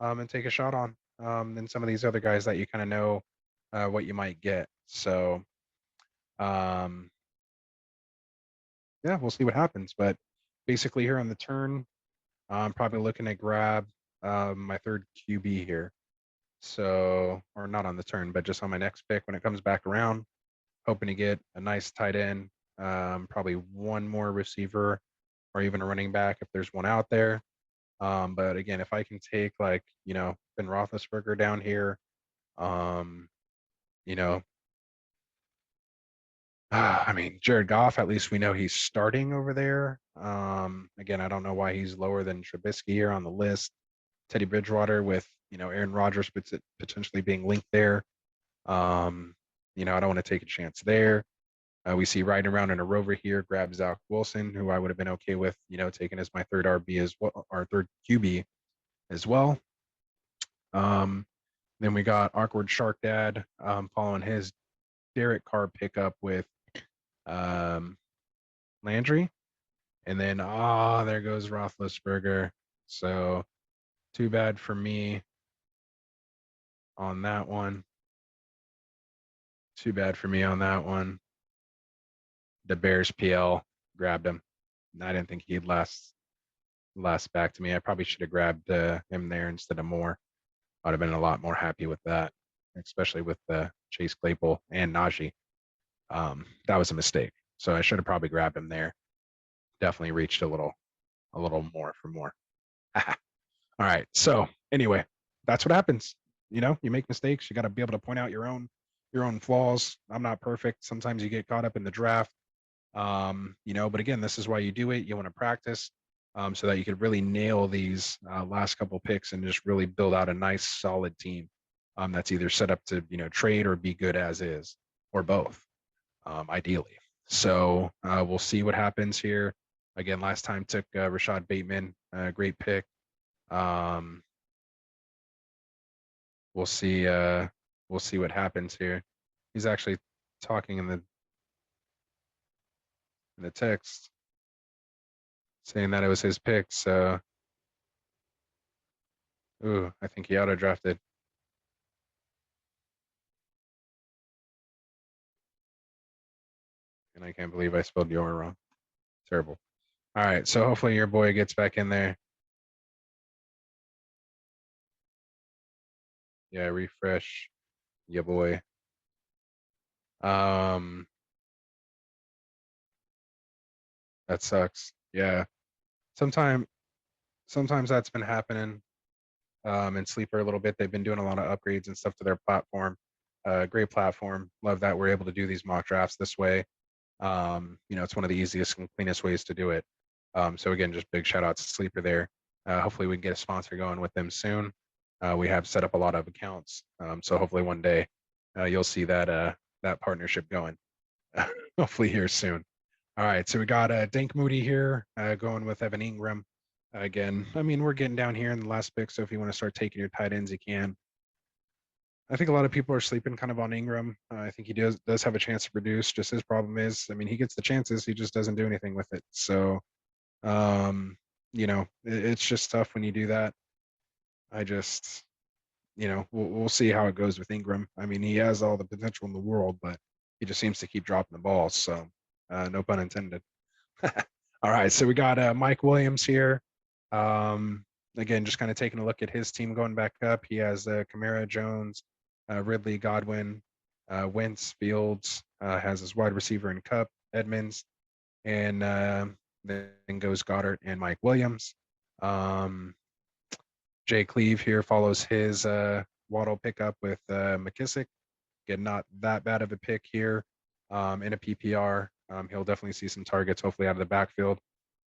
and take a shot on than some of these other guys that you kind of know what you might get. So, yeah, we'll see what happens. But basically here on the turn, I'm probably looking to grab my 3rd QB here. So, or not on the turn, but just on my next pick when it comes back around, hoping to get a nice tight end, probably one more receiver or even a running back if there's one out there. But again, if I can take like, you know, Ben Roethlisberger down here, you know, I mean, Jared Goff, at least we know he's starting over there. Again, I don't know why he's lower than Trubisky here on the list. Teddy Bridgewater with, you know, Aaron Rodgers potentially being linked there. You know, I don't want to take a chance there. We see riding around in a rover here, grab Zach Wilson, who I would have been okay with, you know, taking as my 3rd RB as well, our 3rd QB as well. Then we got AwkwardSharkDad following his Derek Carr pickup with Landry. And then, there goes Roethlisberger. So too bad for me on that one. Too bad for me on that one. DaBearsPL grabbed him. I didn't think he'd last back to me. I probably should have grabbed him there instead of Moore. I'd have been a lot more happy with that, especially with Chase Claypool and Najee. That was a mistake. So I should have probably grabbed him there. Definitely reached a little more for more. All right. So anyway, that's what happens. you know, you make mistakes. You got to be able to point out your own flaws. I'm not perfect. Sometimes you get caught up in the draft. You know, but again, this is why you do it. You want to practice so that you could really nail these last couple picks and just really build out a nice, solid team that's either set up to, you know, trade or be good as is, or both, ideally. So we'll see what happens here. Again, last time took Rashad Bateman, great pick. We'll see. We'll see what happens here. He's actually talking in the text, saying that it was his pick. So, ooh, I think he auto drafted. And I can't believe I spelled your wrong. Terrible. All right, so hopefully your boy gets back in there. Yeah, refresh. Yeah, boy. Um, that sucks. Yeah. Sometime sometimes that's been happening in Sleeper a little bit. They've been doing a lot of upgrades and stuff to their platform. Great platform. Love that we're able to do these mock drafts this way. You know, it's one of the easiest and cleanest ways to do it. So again, just big shout out to Sleeper there. Hopefully we can get a sponsor going with them soon. We have set up a lot of accounts. So hopefully one day you'll see that partnership going. Hopefully here soon. All right, so we got dankmoody here going with Evan Ingram. Again, I mean, we're getting down here in the last pick, so if you want to start taking your tight ends, you can. I think a lot of people are sleeping kind of on Ingram. I think he does have a chance to produce. Just his problem is, I mean, he gets the chances, he just doesn't do anything with it. So, you know, it's just tough when you do that. I just, you know, we'll see how it goes with Ingram. I mean, he has all the potential in the world, but he just seems to keep dropping the ball. So, no pun intended. All right, so we got Mike Williams here. Again, just kind of taking a look at his team going back up. He has Kamara, Jones, Ridley, Godwin, Wentz, Fields, has his wide receiver in Cup, Edmonds, and then goes Goddard and Mike Williams. JCleev here follows his Waddle pickup with McKissick. Again, not that bad of a pick here in a PPR. He'll definitely see some targets, hopefully out of the backfield.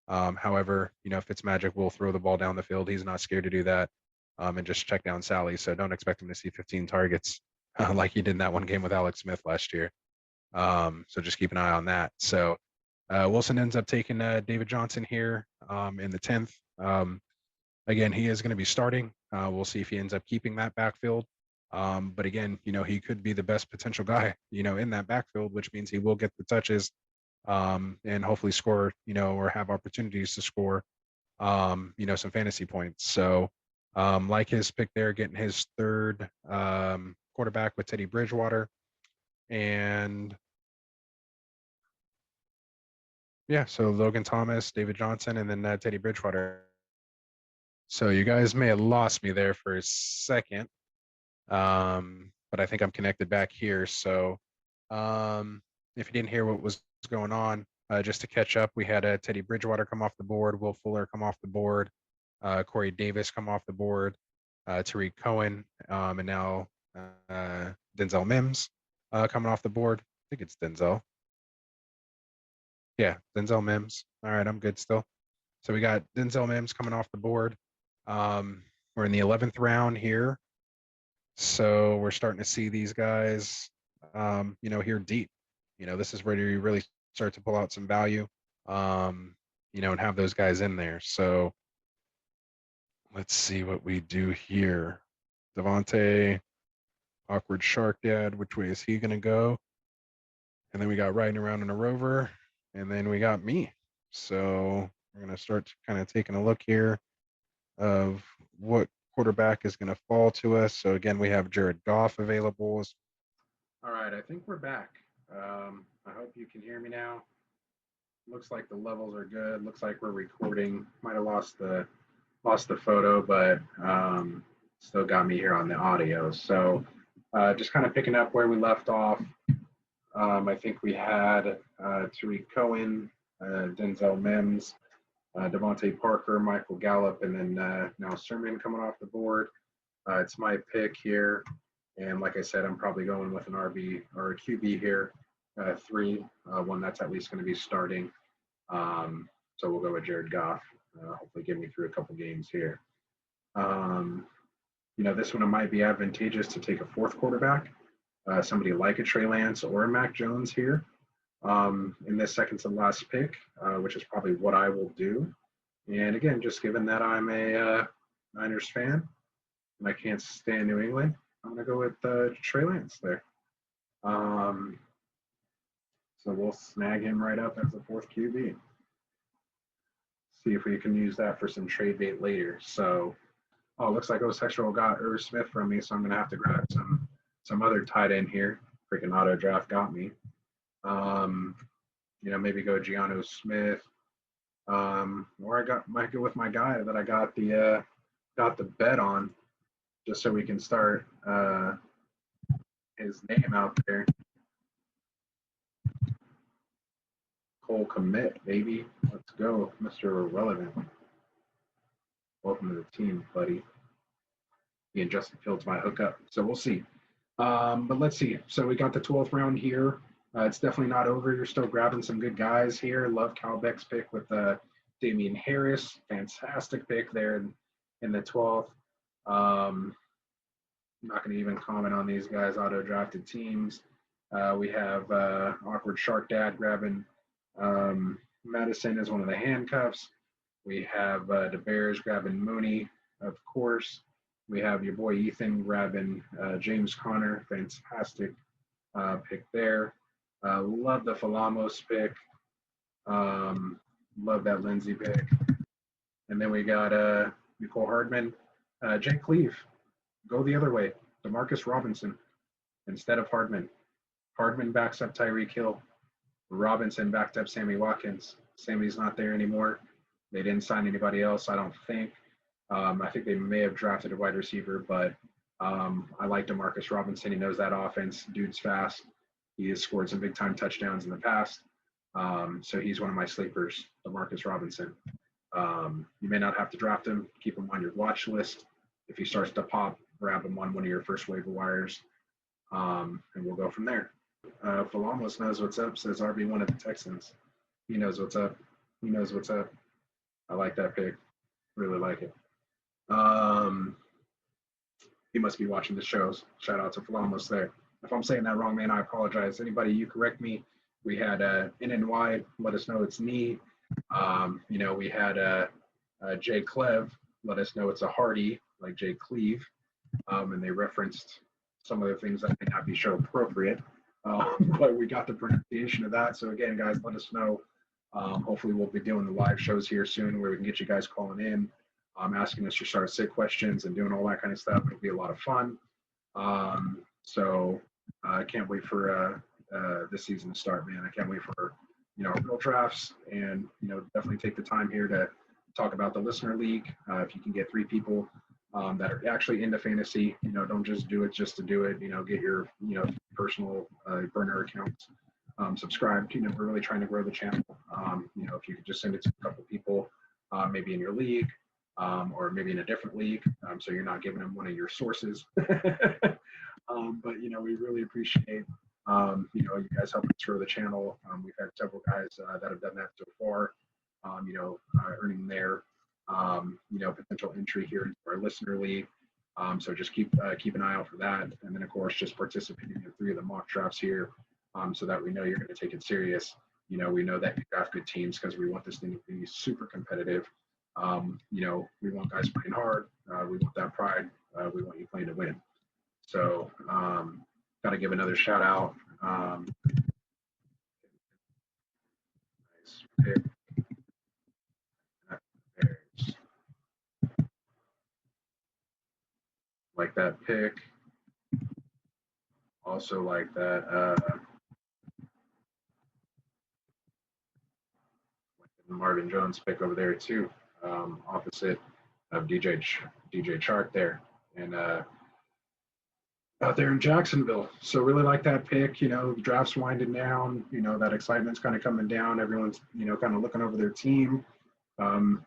However, you know, Fitzmagic will throw the ball down the field. He's not scared to do that and just check down Sally. So don't expect him to see 15 targets like he did in that one game with Alex Smith last year. So just keep an eye on that. So Wilson ends up taking David Johnson here in the 10th. Again, he is going to be starting. We'll see if he ends up keeping that backfield. But again, you know, he could be the best potential guy, you know, in that backfield, which means he will get the touches and hopefully score, you know, or have opportunities to score, you know, some fantasy points. So, like his pick there, getting his third quarterback with Teddy Bridgewater. And yeah, so Logan Thomas, David Johnson, and then Teddy Bridgewater. So you guys may have lost me there for a second, but I think I'm connected back here. So if you didn't hear what was going on, just to catch up, we had Teddy Bridgewater come off the board, Will Fuller come off the board, Corey Davis come off the board, Tariq Cohen, and now Denzel Mims coming off the board. I think it's Denzel. Yeah, Denzel Mims. All right, I'm good still. So we got Denzel Mims coming off the board. We're in the 11th round here. So we're starting to see these guys, you know, here deep. You know, this is where you really start to pull out some value, you know, and have those guys in there. So let's see what we do here. Devontae, AwkwardSharkDad, which way is he going to go? And then we got Riding Around in a Rover. And then we got me. So we're going to start kind of taking a look here of what quarterback is going to fall to us. So again, we have Jared Goff available. All right, I think we're back. I hope you can hear me now. Looks like the levels are good. Looks like we're recording. Might have lost the photo, but still got me here on the audio. So just kind of picking up where we left off. I think we had Tariq Cohen, Denzel Mims, Devontae Parker, Michael Gallup, and then now Sermon coming off the board. It's my pick here. And like I said, I'm probably going with an RB or a QB here, 3, one that's at least going to be starting. So we'll go with Jared Goff. Hopefully get me through a couple games here. This one it might be advantageous to take a 4th quarterback, somebody like a Trey Lance or a Mac Jones here in this second to last pick, which is probably what I will do. And again, just given that I'm a Niners fan and I can't stand New England, I'm going to go with Trey Lance there. So we'll snag him right up as the 4th QB. See if we can use that for some trade bait later. So, looks like Osexual got Irv Smith from me, so I'm going to have to grab some other tight end here. Freaking auto draft got me. Maybe go Gianno Smith. Or might go with my guy that I got the bet on, just so we can start his name out there. Cole Komet, baby. Let's go, Mr. Irrelevant. Welcome to the team, buddy. Me and Justin Fields might hook up, so we'll see. But let's see. So we got the 12th round here. It's definitely not over. You're still grabbing some good guys here. Love Cal Beck's pick with Damian Harris. Fantastic pick there in the 12th. I'm not going to even comment on these guys' auto-drafted teams. We have AwkwardSharkDad grabbing Madison as one of the handcuffs. We have DaBears grabbing Mooney, of course. We have YaBoiEthan grabbing James Conner. Fantastic pick there. Love the Falamos pick. Love that Lindsey pick. And then we got Nicole Hardman. JCleev. Go the other way. Demarcus Robinson instead of Hardman. Hardman backs up Tyreek Hill. Robinson backed up Sammy Watkins. Sammy's not there anymore. They didn't sign anybody else, I don't think. I think they may have drafted a wide receiver, but I like DeMarcus Robinson. He knows that offense. Dude's fast. He has scored some big-time touchdowns in the past. So he's one of my sleepers, DeMarcus Robinson. You may not have to draft him. Keep him on your watch list. If he starts to pop, grab him on one of your first waiver wires, and we'll go from there. Falamos knows what's up, says RB1 of the Texans. He knows what's up. He knows what's up. I like that pick. Really like it. He must be watching the shows. Shout out to Falamos there. If I'm saying that wrong, man, I apologize. Anybody, you correct me. We had NNY, let us know it's knee. We had JCleev, let us know it's a Hardy, like JCleev. And they referenced some of the things that may not be show appropriate. But we got the pronunciation of that. So again, guys, let us know. Hopefully we'll be doing the live shows here soon where we can get you guys calling in, asking us your start sit questions and doing all that kind of stuff. It'll be a lot of fun. So I can't wait for this season to start, man. I can't wait for, real drafts and, definitely take the time here to talk about the listener league. If you can get 3 people that are actually into fantasy, don't just do it just to do it, get your, personal burner accounts subscribed. We're really trying to grow the channel. If you could just send it to a couple people, maybe in your league or maybe in a different league, so you're not giving them one of your sources. But, we really appreciate, you guys helping us grow the channel. We've had several guys that have done that so far, earning their, potential entry here into our listener league. So just keep an eye out for that. And then, of course, just participating in 3 of the mock drafts here so that we know you're going to take it serious. We know that you draft good teams because we want this thing to be super competitive. We want guys playing hard. We want that pride. We want you playing to win. So got to give another shout out. Nice pick. Like that pick. Also like that Marvin Jones pick over there too, opposite of DJ Chark there, and out there in Jacksonville. So really like that pick. The draft's winding down. That excitement's kind of coming down. Everyone's kind of looking over their team.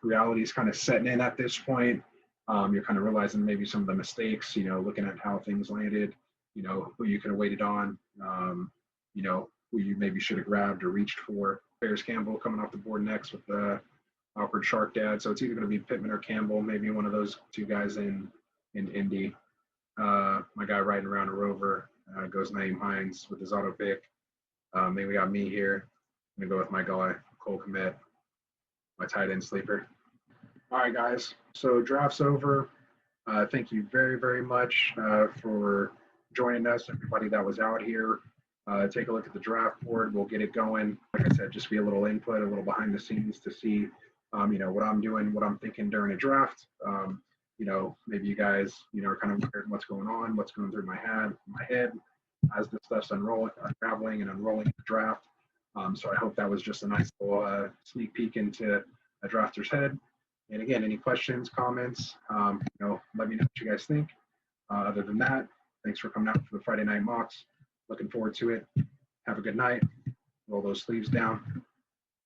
Reality's kind of setting in at this point. you're kind of realizing maybe some of the mistakes, looking at how things landed, who you could have waited on, who you maybe should have grabbed or reached for. Ferris Campbell coming off the board next with the AwkwardSharkDad. So it's either going to be Pittman or Campbell, maybe one of those two guys in Indy. My guy riding around a rover goes Naeem Hines with his auto pick. Then we got me here. I'm going to go with my guy, Cole Kmet, my tight end sleeper. All right, guys. So draft's over. Thank you very, very much for joining us, everybody that was out here. Take a look at the draft board. We'll get it going. Like I said, just be a little input, a little behind the scenes to see, what I'm doing, what I'm thinking during a draft. Maybe you guys, are kind of wondering what's going on, what's going through my head as this stuff's unraveling and unrolling the draft. So I hope that was just a nice little sneak peek into a drafter's head. And again, any questions, comments, let me know what you guys think. Other than that, thanks for coming out for the Friday night mocks. Looking forward to it. Have a good night. Roll those sleeves down.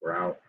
We're out.